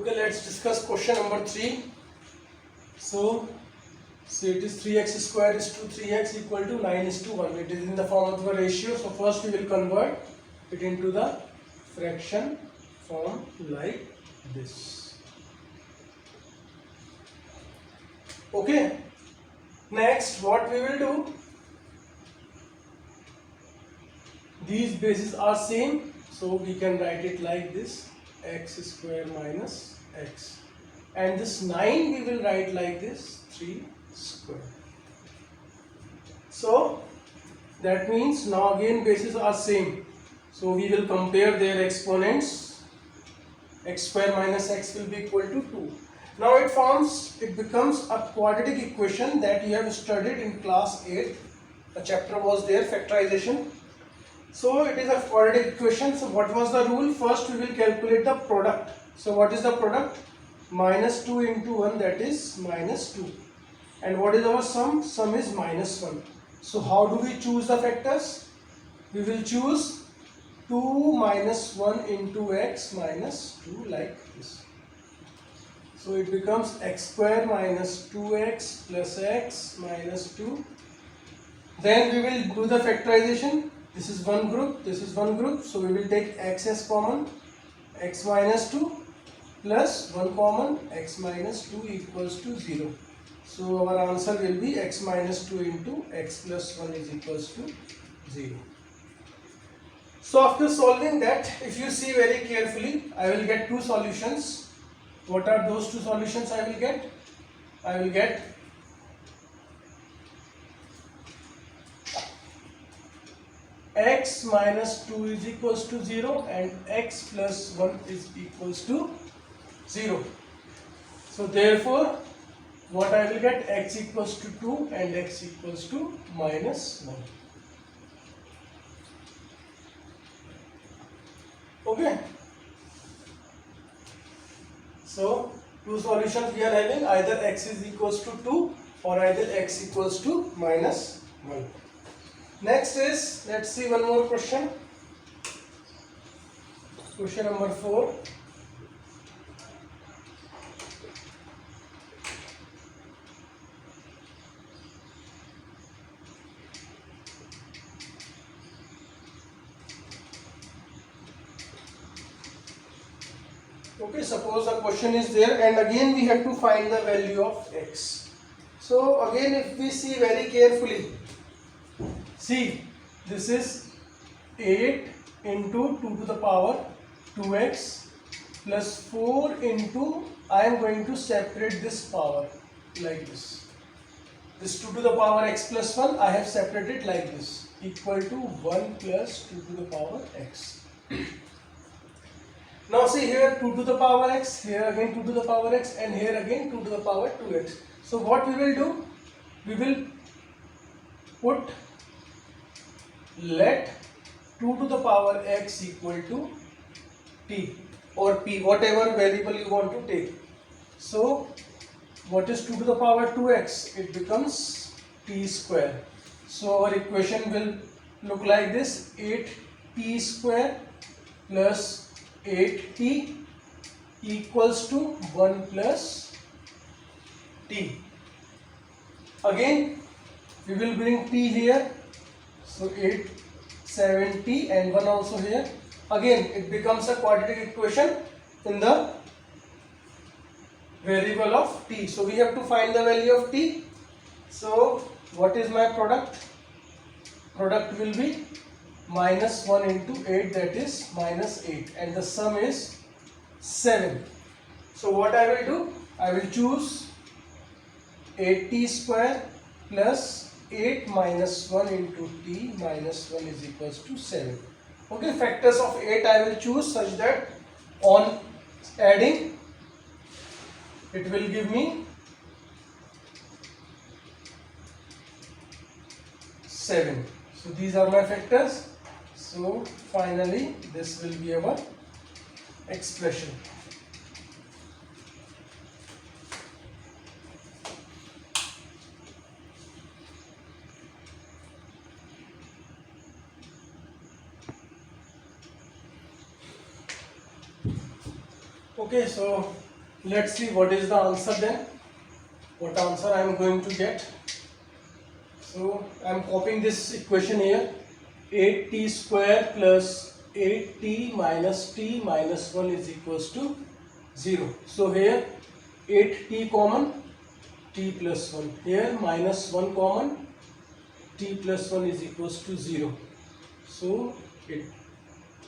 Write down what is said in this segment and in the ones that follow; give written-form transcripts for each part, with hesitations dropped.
Okay, let's discuss question number 3. So it is 3x square is to 3x equal to 9 is to 1. It is in the form of a ratio. So first we will convert it into the fraction form like this. Okay. Next, what we will do? These bases are same, so we can write it like this: x square minus x, and this 9 we will write like this: 3 square. So that means now again bases are same, so we will compare their exponents. X square minus x will be equal to 2. Now it becomes a quadratic equation that you have studied in class 8. A chapter was there, factorization. So it is a quadratic equation. So what was the rule? First we will calculate the product. So what is the product? Minus 2 into 1, that is minus 2. And what is our sum? Sum is minus 1. So how do we choose the factors? We will choose 2 minus 1 into x minus 2 like this. So it becomes x square minus 2x plus x minus 2. Then we will do the factorization. This is one group, this is one group, so we will take x as common, x minus 2 plus 1 common, x minus 2 equals to 0. So our answer will be x minus 2 into x plus 1 is equals to 0. So after solving that, if you see very carefully, I will get two solutions. What are those two solutions I will get? I will get x minus 2 is equals to 0 and x plus 1 is equals to 0. So therefore, what I will get? X equals to 2 and x equals to minus 1. Okay. So two solutions we are having, either x is equals to 2 or either x equals to minus 1. Next is, let's see one more question. Question number 4. Okay, suppose a question is there and again we have to find the value of x. So again, if we see very carefully, see, this is 8 into 2 to the power 2x plus 4 into, I am going to separate this power like this. This 2 to the power x plus 1, I have separated like this, equal to 1 plus 2 to the power x. Now see here 2 to the power x, here again 2 to the power x, and here again 2 to the power 2x. So what we will do? We will put, let 2 to the power x equal to t or p, whatever variable you want to take. So what is 2 to the power 2x? It becomes t square. So our equation will look like this: 8t square plus 8t equals to 1 plus t. Again we will bring t here, so 8 7t and 1 also here. Again it becomes a quadratic equation in the variable of t. So we have to find the value of t. So what is my product? Product will be minus 1 into 8, that is minus 8, and the sum is 7. So what I will do? I will choose 8t square plus 8 minus 1 into t minus 1 is equals to 7. Okay, factors of 8 I will choose such that on adding it will give me 7. So these are my factors. So finally this will be our expression. Okay, so Let's see what is the answer then. What answer I am going to get. So I am copying this equation here. 8t square plus 8t minus t minus 1 is equals to 0. So here 8t common, t plus 1. Here minus 1 common, t plus 1 is equals to 0. So it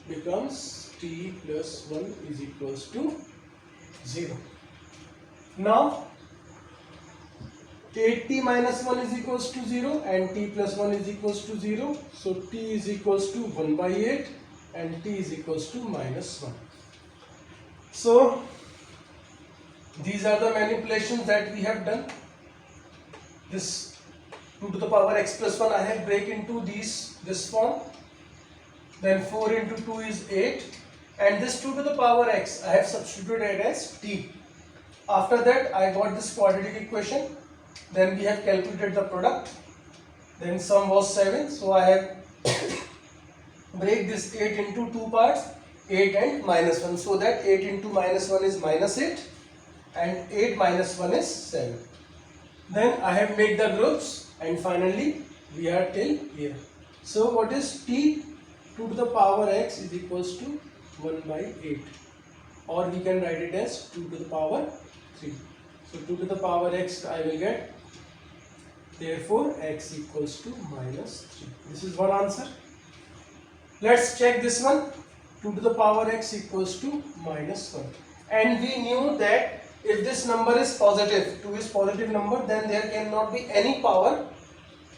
becomes t plus 1 is equals to 0. Now 8t minus 1 is equals to 0 and t plus 1 is equals to 0. So t is equals to 1 by 8 and t is equals to minus 1. So these are the manipulations that we have done. This 2 to the power x plus 1 I have break into this form. Then 4 into 2 is 8 and this 2 to the power x I have substituted as t. After that I got this quadratic equation. Then we have calculated the product. Then sum was 7. So I have break this 8 into 2 parts, 8 and minus 1. So that 8 into minus 1 is minus 8 and 8 minus 1 is 7. Then I have made the groups and finally we are till here. So what is t? 2 to the power x is equals to 1 by 8, or we can write it as 2 to the power 3. So 2 to the power x I will get, therefore x equals to minus 3. This is one answer. Let's check this one. 2 to the power x equals to minus 1. And we knew that if this number is positive, 2 is positive number, then there cannot be any power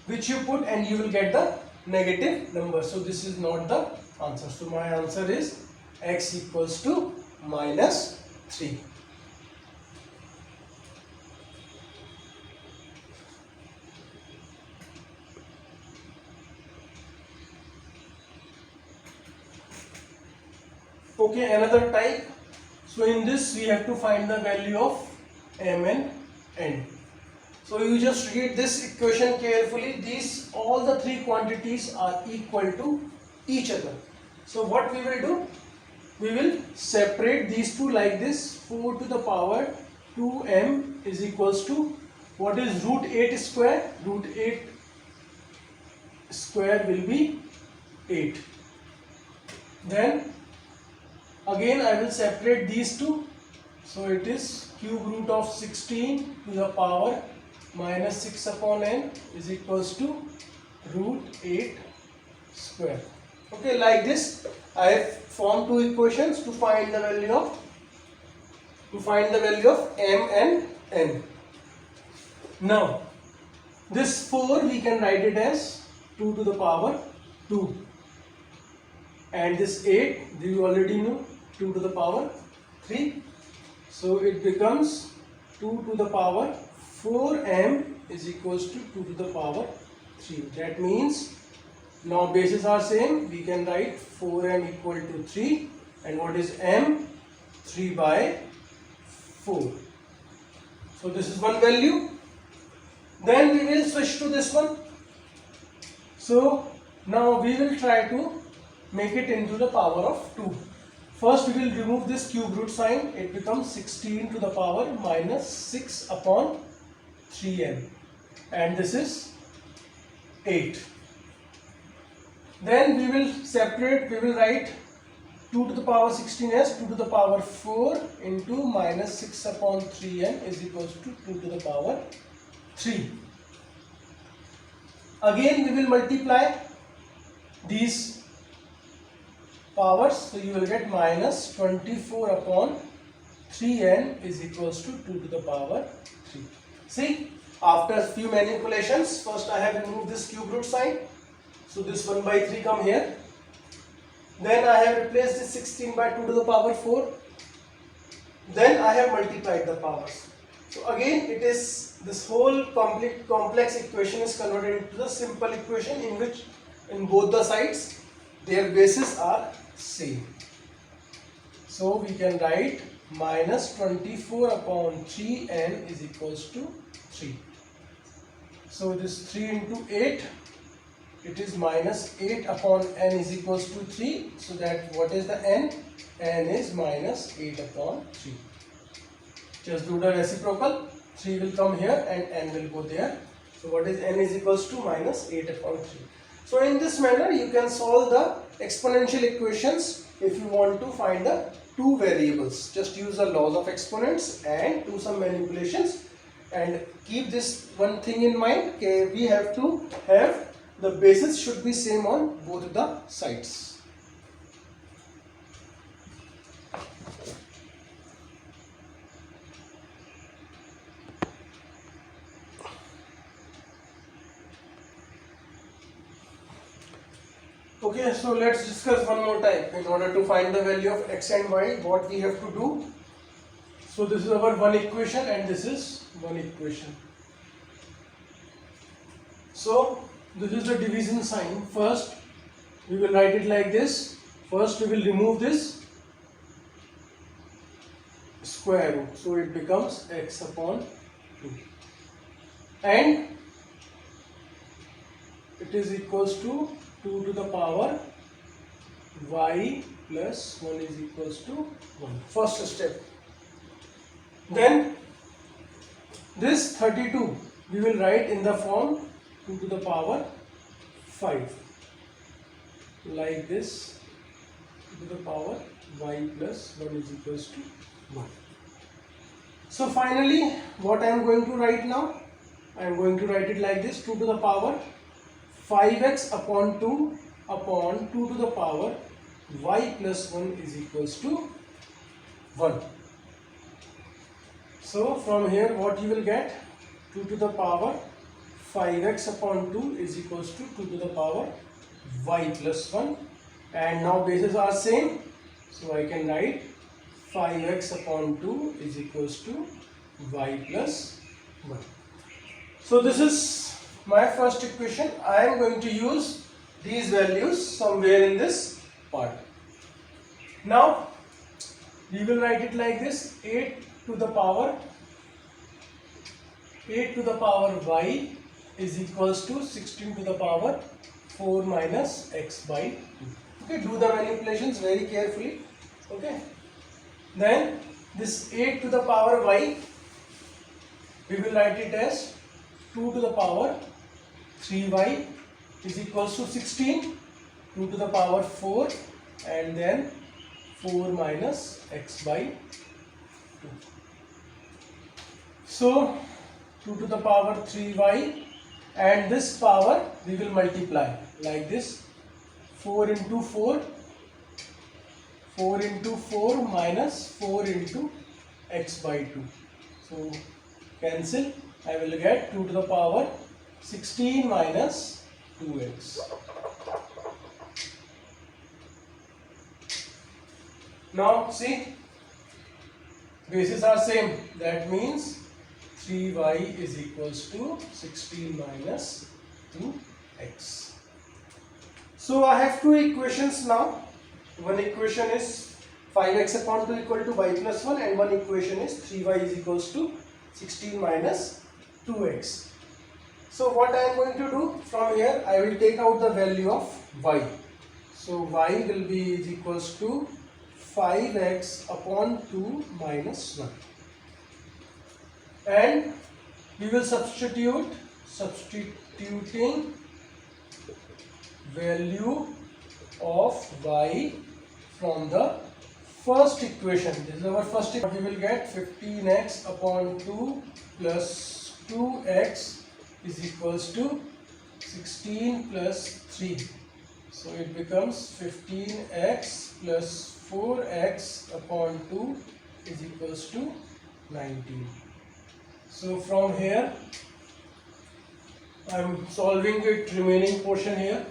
which you put and you will get the negative number. So this is not the answer. So my answer is x equals to minus 3. Okay, another type. So in this we have to find the value of m and n. So you just read this equation carefully. These all the three quantities are equal to each other. So what we will do? We will separate these two like this. 4 to the power 2m is equals to, what is root 8 square? Root 8 square will be 8. Then again I will separate these two. So it is cube root of 16 to the power minus 6 upon n is equals to root 8 square. Okay, like this I have formed two equations to find the value of m and n. Now this 4 we can write it as 2 to the power 2, and this 8 you already know, 2 to the power 3. So it becomes 2 to the power 4m is equals to 2 to the power 3. That means now bases are same. We can write 4m equal to 3, and what is m? 3 by 4. So this is one value. Then we will switch to this one. So now we will try to make it into the power of 2. First we will remove this cube root sign. It becomes 16 to the power minus 6 upon 3n, and this is 8. Then we will separate, we will write 2 to the power 16 as 2 to the power 4 into minus 6 upon 3n is equals to 2 to the power 3. Again we will multiply these powers, so you will get minus 24 upon 3n is equals to 2 to the power 3. See, after a few manipulations, first I have removed this cube root sign, so this 1 by 3 come here. Then I have replaced this 16 by 2 to the power 4. Then I have multiplied the powers. So again it is, this whole complex equation is converted into the simple equation in which in both the sides their bases are same. So we can write minus 24 upon 3n is equals to 3. So this 3 into 8, it is minus 8 upon n is equals to 3. So that what is the n? N is minus 8 upon 3. Just do the reciprocal. 3 will come here and n will go there. So what is n is equals to minus 8 upon 3. So in this manner you can solve the exponential equations if you want to find the two variables. Just use the laws of exponents and do some manipulations, and keep this one thing in mind, okay, we have to have the bases should be same on both the sides. Okay, so let's discuss one more time. In order to find the value of x and y, what we have to do. So this is our one equation and this is one equation. So this is the division sign. First we will write it like this. First we will remove this square root. So it becomes x upon 2. And it is equals to 2 to the power y plus 1 is equals to 1. First step. Then this 32 we will write in the form 2 to the power 5 like this, 2 to the power y plus 1 is equals to 1. So finally what I am going to write now? I am going to write it like this, 2 to the power 5x upon 2 upon 2 to the power y plus 1 is equals to 1. So from here what you will get? 2 to the power 5x upon 2 is equals to 2 to the power y plus 1, and now bases are same, so I can write 5x upon 2 is equals to y plus 1. So this is my first equation. I am going to use these values somewhere in this part. Now we will write it like this, 8 to the power y is equals to 16 to the power 4 minus x by 2. Okay, do the manipulations very carefully. Okay, then this 8 to the power y, we will write it as 2 to the power 3y is equals to 16, 2 to the power 4 and then 4 minus x by 2. So 2 to the power 3y, and this power we will multiply like this, 4 into 4, 4 into 4 minus 4 into x by 2. So cancel, I will get 2 to the power 16 minus 2x. Now see, bases are same, that means 3y is equals to 16 minus 2x. So I have two equations now. One equation is 5x upon 2 equal to y plus 1, and one equation is 3y is equals to 16 minus 2x. So what I am going to do from here, I will take out the value of y. So y will be is equals to 5x upon 2 minus 1. And we will substituting value of y from the first equation. This is our first equation. We will get 15x upon 2 plus 2x is equals to 16 plus 3. So it becomes 15x plus 4x upon 2 is equals to 19. So from here I am solving it remaining portion here.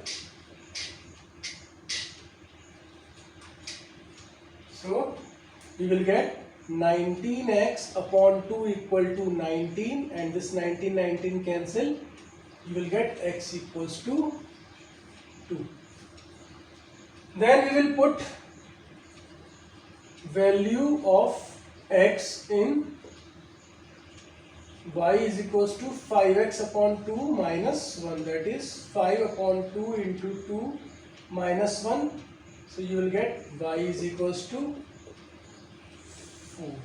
So we will get 19x upon 2 equal to 19, and this 19 cancel. You will get x equals to 2. Then we will put value of x in y is equals to 5x upon 2 minus 1, that is 5 upon 2 into 2 minus 1. So you will get y is equals to 4.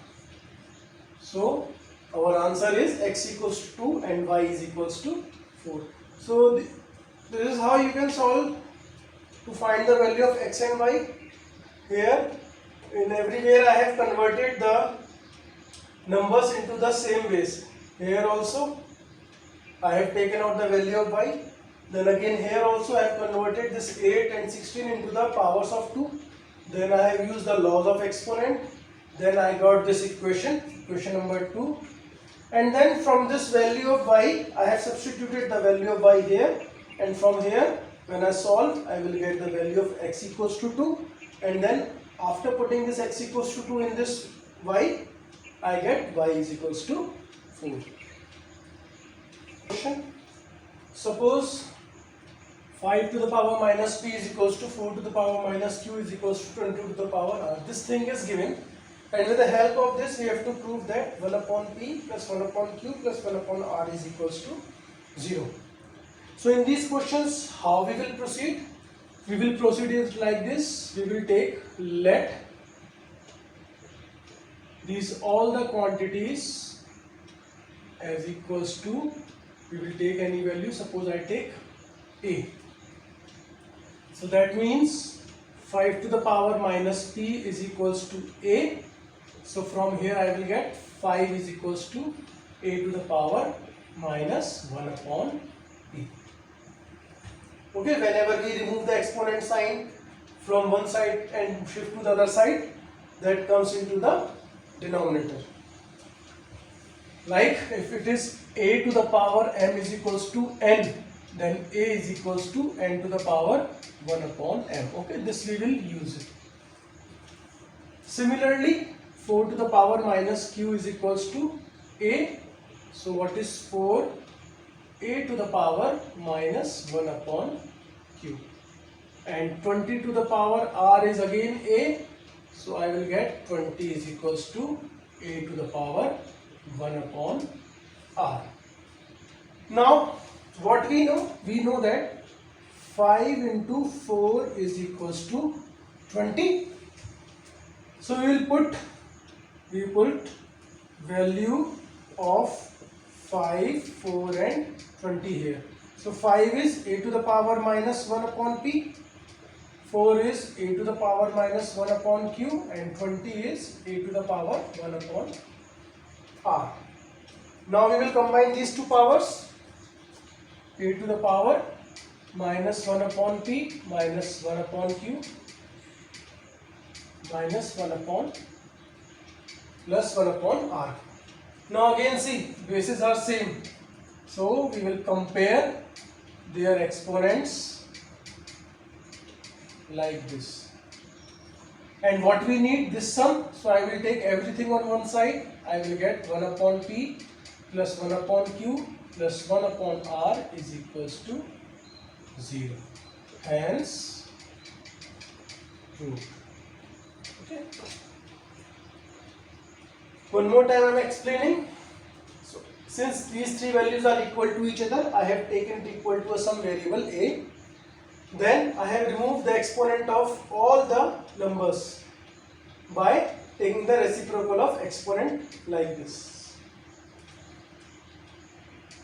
So our answer is x equals to 2 and y is equals to 4. So this is how you can solve to find the value of x and y. Here in everywhere I have converted the numbers into the same base. Here also I have taken out the value of y. Then again here also I have converted this 8 and 16 into the powers of 2. Then I have used the laws of exponent. Then I got this equation number 2. And then from this value of y, I have substituted the value of y here. And from here, when I solve, I will get the value of x equals to 2. And then after putting this x equals to 2 in this y, I get y is equals to 4. Suppose 5 to the power minus p is equals to 4 to the power minus q is equals to 20 to the power r. This thing is given, and with the help of this we have to prove that 1 upon p plus 1 upon q plus 1 upon r is equals to 0. So in these questions, how we will proceed? We will proceed is like this. We will take let these all the quantities as equals to, we will take any value. Suppose I take a. So that means 5 to the power minus p is equals to a. So from here I will get 5 is equals to a to the power minus 1 upon p. Okay, whenever we remove the exponent sign from one side and shift to the other side, that comes into the denominator. Like if it is a to the power m is equals to n, then a is equals to n to the power 1 upon m. Okay, this we will use it. Similarly, 4 to the power minus q is equals to a. So what is 4? A to the power minus 1 upon q. And 20 to the power r is again a. So I will get 20 is equals to a to the power 1 upon r. Now what we know? We know that 5 into 4 is equals to 20. So we put value of 5, 4 and 20 here. So 5 is a to the power minus 1 upon p, 4 is a to the power minus 1 upon q, and 20 is a to the power 1 upon r. Now we will combine these two powers, a to the power minus 1 upon p minus 1 upon q minus 1 upon plus 1 upon r. Now again see, bases are same, so we will compare their exponents like this. And what we need? This sum. So I will take everything on one side. I will get 1 upon p plus 1 upon q plus 1 upon r is equals to 0. Hence proved. Okay. One more time I am explaining. So since these three values are equal to each other, I have taken it equal to some variable a. Then I have removed the exponent of all the numbers by taking the reciprocal of exponent like this.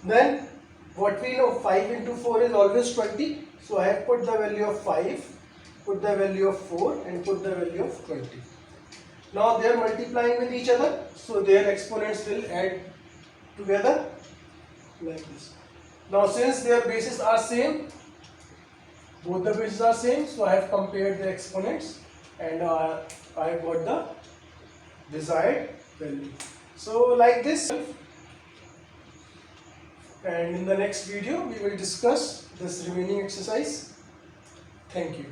Then what we know, 5 into 4 is always 20. So I have put the value of 5, put the value of 4 and put the value of 20. Now they are multiplying with each other, so their exponents will add together like this. Now since their bases are same, both the bases are same, so I have compared the exponents and I have got the desired value. So like this, and in the next video we will discuss this remaining exercise. Thank you.